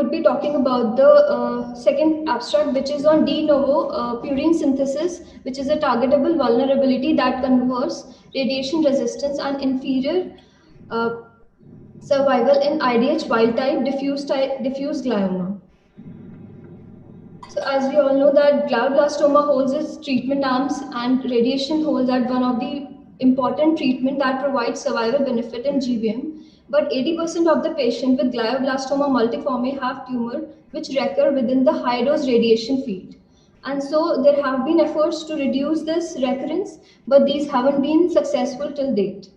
would be talking about the second abstract, which is on de novo purine synthesis, which is a targetable vulnerability that confers radiation resistance and inferior uh, survival in IDH wild type diffuse glioma. So as we all know that glioblastoma holds its treatment arms, and radiation holds at one of the important treatment that provides survival benefit in GBM. But 80% of the patient with glioblastoma multiforme have tumor which recur within the high dose radiation field. And so there have been efforts to reduce this recurrence, but these haven't been successful till date.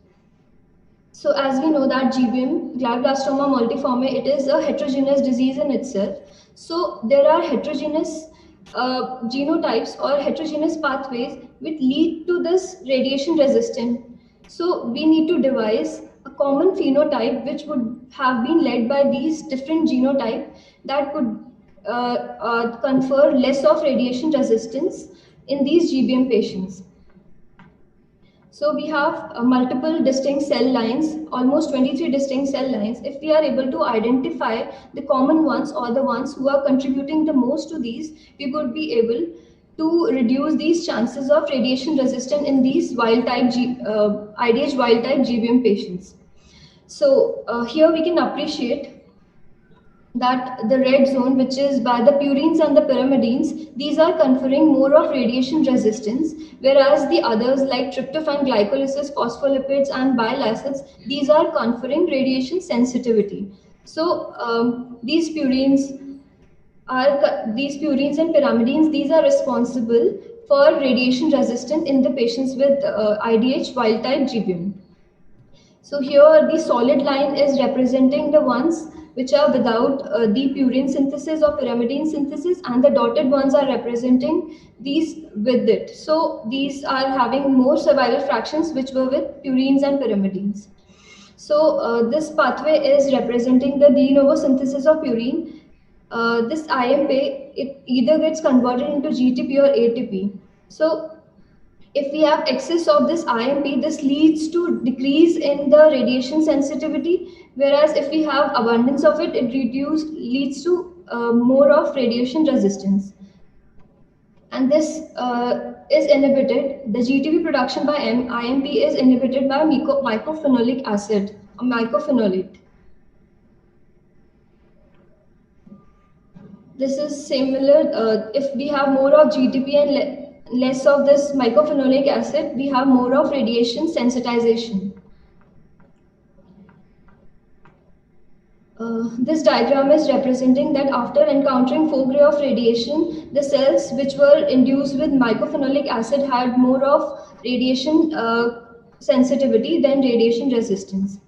So as we know that GBM, glioblastoma multiforme, it is a heterogeneous disease in itself. So there are heterogeneous genotypes or heterogeneous pathways which lead to this radiation resistance. So we need to devise a common phenotype which would have been led by these different genotypes that could confer less of radiation resistance in these GBM patients. So we have multiple distinct cell lines, almost 23 distinct cell lines. If we are able to identify the common ones or the ones who are contributing the most to these, we would be able to reduce these chances of radiation resistance in these wild type IDH wild type GBM patients. So here we can appreciate that the red zone, which is by the purines and the pyrimidines, these are conferring more of radiation resistance, whereas the others like tryptophan glycolysis, phospholipids and bile acids, these are conferring radiation sensitivity. So these purines and pyrimidines, these are responsible for radiation resistance in the patients with IDH wild type GBM. So here the solid line is representing the ones which are without the purine synthesis or pyrimidine synthesis, and the dotted ones are representing these with it. So these are having more survival fractions which were with purines and pyrimidines. So this pathway is representing the de novo synthesis of purine. This IMP, it either gets converted into GTP or ATP. So if we have excess of this IMP, this leads to decrease in the radiation sensitivity, whereas if we have abundance of it, it leads to more of radiation resistance. And this is inhibited, the GTP production by IMP is inhibited by mycophenolic acid, or mycophenolate. This is similar, if we have more of GTP and less of this mycophenolic acid, we have more of radiation sensitization. This diagram is representing that after encountering 4 gray of radiation, the cells which were induced with mycophenolic acid had more of radiation sensitivity than radiation resistance.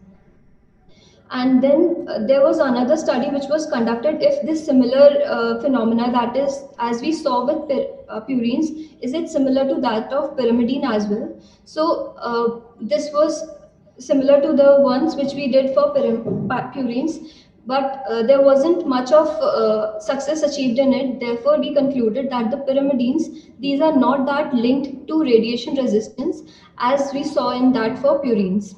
And then there was another study which was conducted if this similar phenomena, that is, as we saw with purines, is it similar to that of pyrimidine as well? So this was similar to the ones which we did for purines, but there wasn't much of success achieved in it. Therefore, we concluded that the pyrimidines, these are not that linked to radiation resistance as we saw in that for purines.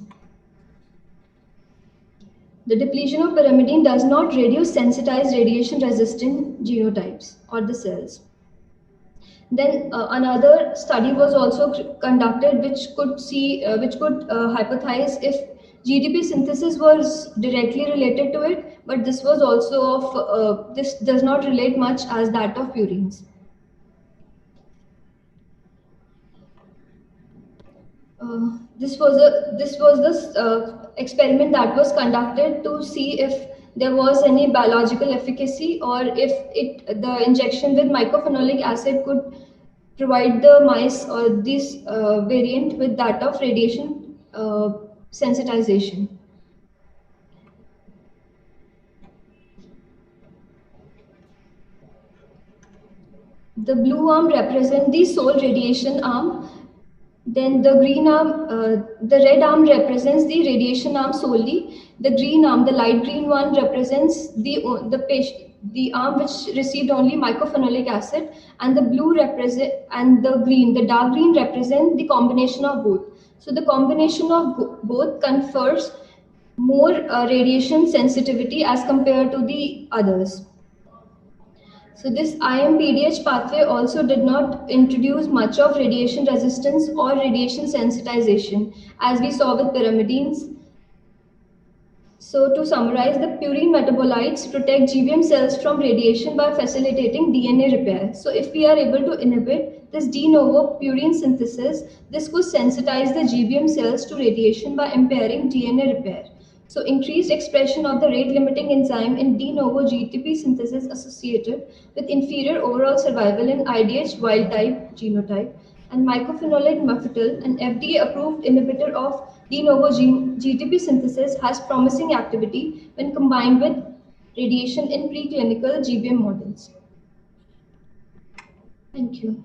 The depletion of pyrimidine does not reduce sensitized radiation resistant genotypes or the cells. Then another study was also conducted which could hypothesize if GDP synthesis was directly related to it, but this was also of this does not relate much as that of purines. This was the experiment that was conducted to see if there was any biological efficacy, or if the injection with mycophenolic acid could provide the mice or this variant with that of radiation sensitization. The blue arm represents the sole radiation arm. Then the green arm, the red arm represents the radiation arm solely. The green arm, the light green one, represents the arm which received only mycophenolic acid, and the blue the dark green represent the combination of both. So the combination of both confers more radiation sensitivity as compared to the others. So this IMPDH pathway also did not introduce much of radiation resistance or radiation sensitization as we saw with pyrimidines. So to summarize, the purine metabolites protect GBM cells from radiation by facilitating DNA repair. So if we are able to inhibit this de novo purine synthesis, this could sensitize the GBM cells to radiation by impairing DNA repair. So increased expression of the rate limiting enzyme in de novo GTP synthesis associated with inferior overall survival in IDH wild type genotype, and mycophenolate mofetil, an FDA-approved inhibitor of de novo GTP synthesis, has promising activity when combined with radiation in preclinical GBM models. Thank you.